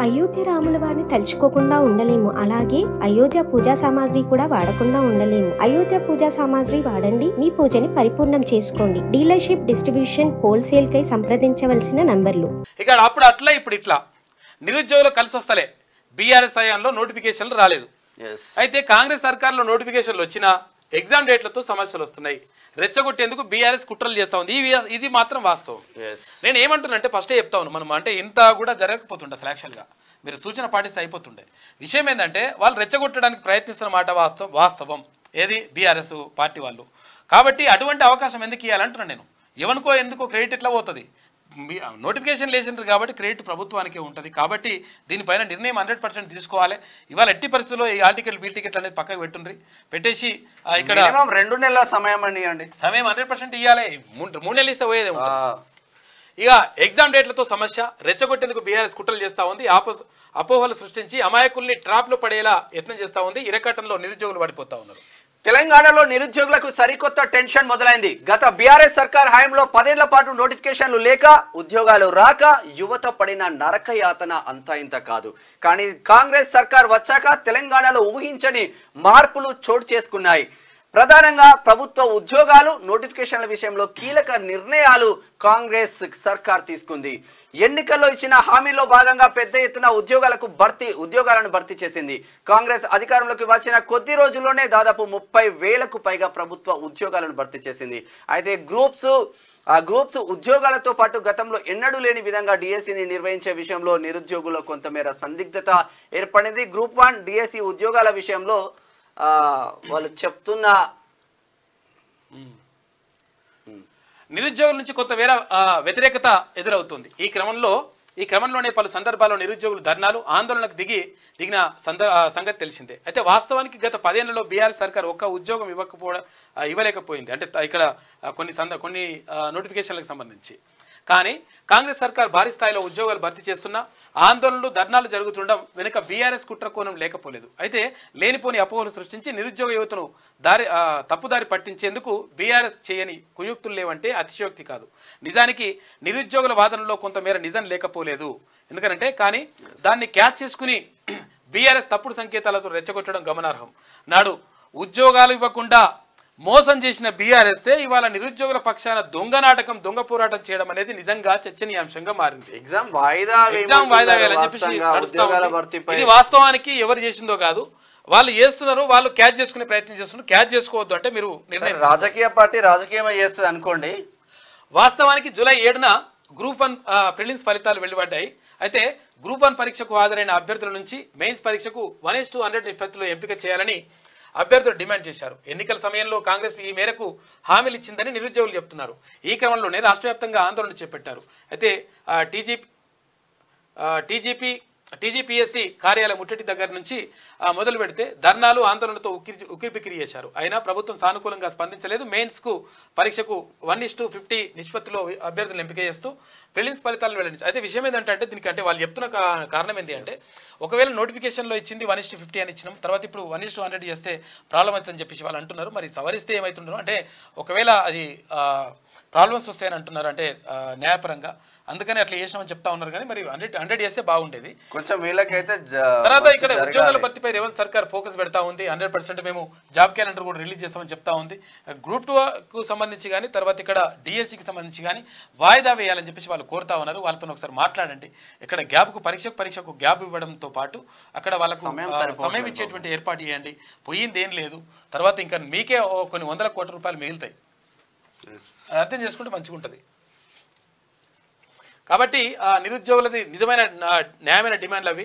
అయోధ్య రాముల వారిని తలుచుకోకుండా ఉండలేము. అలాగే అయోధ్య పూజా సామాగ్రి కూడా వాడకుండా ఉండలేము. అయోధ్య పూజా సామాగ్రి వాడండి, మీ పూజని పరిపూర్ణం చేసుకోండి. డీలర్షిప్, డిస్ట్రిబ్యూషన్, హోల్సేల్ కై సంప్రదించవలసిన నంబర్లు. ఇక్కడ అప్పుడు అట్లా ఇప్పుడు ఇట్లా నిరుద్యోగులు కలిసి వస్తలే. బీఆర్ఎస్ హయాంలో నోటిఫికేషన్లు రాలేదు. అయితే కాంగ్రెస్ సర్కార్లో నోటిఫికేషన్లు వచ్చినా ఎగ్జామ్ డేట్లతో సమస్యలు వస్తున్నాయి. రెచ్చగొట్టేందుకు బీఆర్ఎస్ కుట్రలు చేస్తా ఉంది. ఇది మాత్రం వాస్తవం. నేను ఏమంటున్నానంటే ఫస్టే చెప్తా ఉన్నాను, మనం అంటే ఇంత కూడా జరగకపోతుండే అసలు. యాక్చువల్గా మీరు సూచన పాటిస్తే అయిపోతుండే. విషయం ఏంటంటే వాళ్ళు రెచ్చగొట్టడానికి ప్రయత్నిస్తున్న మాట వాస్తవం. ఏది బీఆర్ఎస్ పార్టీ వాళ్ళు. కాబట్టి అటువంటి అవకాశం ఎందుకు ఇవ్వాలంటున్నాను నేను. ఎవరికో ఎందుకో క్రెడిట్ ఎట్లా పోతుంది. నోటిఫికేషన్ లేచిండ్రు కాబట్టి క్రెడిట్ ప్రభుత్వానికే ఉంటుంది. కాబట్టి దీనిపైన నిర్ణయం 100% తీసుకోవాలి. ఇవాళ ఎట్టి పరిస్థితుల్లో ఈ ఆర్టికల్ బీ టికెట్ అనేది పక్కకు పెట్టుండ్రి, పెట్టేసి ఇక్కడ 2 నెలల సమయం అండి. సమయం 100% ఇవ్వాలి. 3 నెలలు ఇస్తే పోయేదే. ఇక ఎగ్జామ్ డేట్లతో సమస్య రెచ్చగొట్టేందుకు బీఆర్ఎస్ కుట్రలు చేస్తూ ఉంది. అపోహలు సృష్టించి అమాయకుల్ని ట్రాప్లో పడేలా యత్నం చేస్తూ ఉంది. ఇరకట్టంలో నిరుద్యోగులు పడిపోతా ఉన్నారు. తెలంగాణలో నిరుద్యోగులకు సరికొత్త టెన్షన్ మొదలైంది. గత బీఆర్ఎస్ సర్కార్ హయాంలో 10 ఏళ్ల పాటు నోటిఫికేషన్లు లేక, ఉద్యోగాలు రాక యువత పడిన నరక యాతన అంతా ఇంత కాదు. కానీ కాంగ్రెస్ సర్కార్ వచ్చాక తెలంగాణలో ఊహించని మార్పులు చోటు చేసుకున్నాయి. ప్రధానంగా ప్రభుత్వ ఉద్యోగాలు నోటిఫికేషన్ల విషయంలో కీలక నిర్ణయాలు కాంగ్రెస్ సర్కార్ తీసుకుంది. ఎన్నికల్లో ఇచ్చిన హామీలో భాగంగా పెద్ద ఎత్తున ఉద్యోగాలను భర్తీ చేసింది. కాంగ్రెస్ అధికారంలోకి వచ్చిన కొద్ది రోజుల్లోనే దాదాపు 30,000కు పైగా ప్రభుత్వ ఉద్యోగాలను భర్తీ చేసింది. అయితే గ్రూప్స్ ఉద్యోగాలతో పాటు గతంలో ఎన్నడూ లేని విధంగా డిఎస్సిని నిర్వహించే విషయంలో నిరుద్యోగుల్లో కొంతమేర సందిగ్ధత ఏర్పడింది. గ్రూప్ 1 డిఎస్సి ఉద్యోగాల విషయంలో వాళ్ళు చెప్తున్న నిరుద్యోగుల నుంచి కొంత వ్యతిరేకత ఎదురవుతుంది. ఈ క్రమంలోనే పలు సందర్భాల్లో నిరుద్యోగులు ధర్నాలు, ఆందోళనకు దిగిన సంగతి తెలిసిందే. అయితే వాస్తవానికి గత 10 ఏళ్లలో బీఆర్ఎస్ సర్కార్ ఒక్క ఉద్యోగం ఇవ్వలేకపోయింది. అంటే ఇక్కడ కొన్ని నోటిఫికేషన్లకు సంబంధించి. కానీ కాంగ్రెస్ సర్కార్ భారీ స్థాయిలో ఉద్యోగాలు భర్తీ చేస్తున్నా ఆందోళనలు, ధర్నాలు జరుగుతుండడం వెనుక బీఆర్ఎస్ కుట్ర కోణం లేకపోలేదు. అయితే లేనిపోని అపోహలు సృష్టించి నిరుద్యోగ యువతను తప్పుదారి పట్టించేందుకు బీఆర్ఎస్ చేయని కుయుక్తులు లేవంటే అతిశయోక్తి కాదు. నిజానికి నిరుద్యోగుల వాదనలో కొంతమేర నిజం లేకపోలేదు. ఎందుకంటే కానీ దాన్ని క్యాచ్ చేసుకుని బీఆర్ఎస్ తప్పుడు సంకేతాలతో రెచ్చగొట్టడం గమనార్హం. నాడు ఉద్యోగాలు ఇవ్వకుండా మోసం చేసిన బీఆర్ఎస్ ఇవాళ నిరుద్యోగుల పక్షాన దొంగ నాటకం, దొంగ పోరాటం చేయడం అనేది నిజంగా చర్చనీయాంశంగా మారింది. ఎగ్జామ్ వాయిదా వేయాలని చెప్పేసి ఇది వాస్తవానికి ఎవరు చేసిందో కాదు, వాళ్ళు చేస్తున్నారు. వాళ్ళు క్యాచ్ చేసుకునే ప్రయత్నం చేస్తున్నారు. క్యాచ్ చేసుకోవద్దు అంటే మీరు నిర్ణయం. రాజకీయ పార్టీ రాజకీయమే చేస్తుంది అనుకోండి. వాస్తవానికి జూలై 7న గ్రూప్ 1 ప్రిలిమ్స్ ఫలితాలు వెలువడ్డాయి. అయితే గ్రూప్ 1 పరీక్షకు హాజరైన అభ్యర్థుల నుంచి మెయిన్స్ పరీక్షకు 1:100 నిష్పత్తిలో ఎంపిక చేయాలని అభ్యర్థులు డిమాండ్ చేశారు. ఎన్నికల సమయంలో కాంగ్రెస్ ఈ మేరకు హామీలు ఇచ్చిందని నిరుద్యోగులు చెప్తున్నారు. ఈ క్రమంలోనే రాష్ట్ర వ్యాప్తంగా ఆందోళన చేపట్టారు. అయితే టీజీపీఎస్సీ కార్యాలయం ముట్టడి దగ్గర నుంచి మొదలు పెడితే ధర్నాలు, ఆందోళనతో ఉక్కిరిబిక్కిరి చేశారు. అయినా ప్రభుత్వం సానుకూలంగా స్పందించలేదు. మెయిన్స్కు పరీక్షకు 1:50 నిష్పత్తిలో అభ్యర్థులను ఎంపిక చేస్తూ ప్రిలిమ్స్ ఫలితాలను వెల్లడించారు. అయితే విషయం ఏంటంటే దీనికి అంటే వాళ్ళు చెప్తున్న కారణం ఏంటి అంటే, ఒకవేళ నోటిఫికేషన్లో ఇచ్చింది 1:50 అని ఇచ్చినాం, తర్వాత ఇప్పుడు 1:100 చేస్తే ప్రాబ్లం అవుతుందని చెప్పేసి వాళ్ళు అంటున్నారు. మరి సవరిస్తే ఏమవుతుండో అంటే ఒకవేళ అది ప్రాబ్లమ్స్ వస్తాయని అంటున్నారు, అంటే న్యాయపరంగా. అందుకని అట్లా చేసినామని చెప్తా ఉన్నారు. కానీ మరి 100 చేస్తే బాగుండేది కొంచెం. వీళ్ళకైతే తర్వాత ఇక్కడ ఉద్యోగాల భర్తీపై రేవంత్ సర్కార్ ఫోకస్ పెడతా ఉంది. 100% మేము జాబ్ క్యాలెండర్ కూడా రిలీజ్ చేస్తామని చెప్తా ఉంది. గ్రూప్ 2కు సంబంధించి కానీ తర్వాత ఇక్కడ డిఎస్సికి సంబంధించి కానీ వాయిదా వేయాలని చెప్పేసి వాళ్ళు కోరుతా ఉన్నారు. వాళ్ళతో ఒకసారి మాట్లాడండి. ఇక్కడ పరీక్షకు గ్యాప్ ఇవ్వడంతో పాటు అక్కడ వాళ్ళకు సమయం ఇచ్చేటువంటి ఏర్పాటు చేయండి. పోయింది ఏం లేదు. తర్వాత ఇంకా మీకే కొన్ని 100 కోట్ల రూపాయలు మిగులుతాయి. అర్థం చేసుకుంటే మంచిగా ఉంటుంది. కాబట్టి నిరుద్యోగులది నిజమైన న్యాయమైన డిమాండ్లు అవి.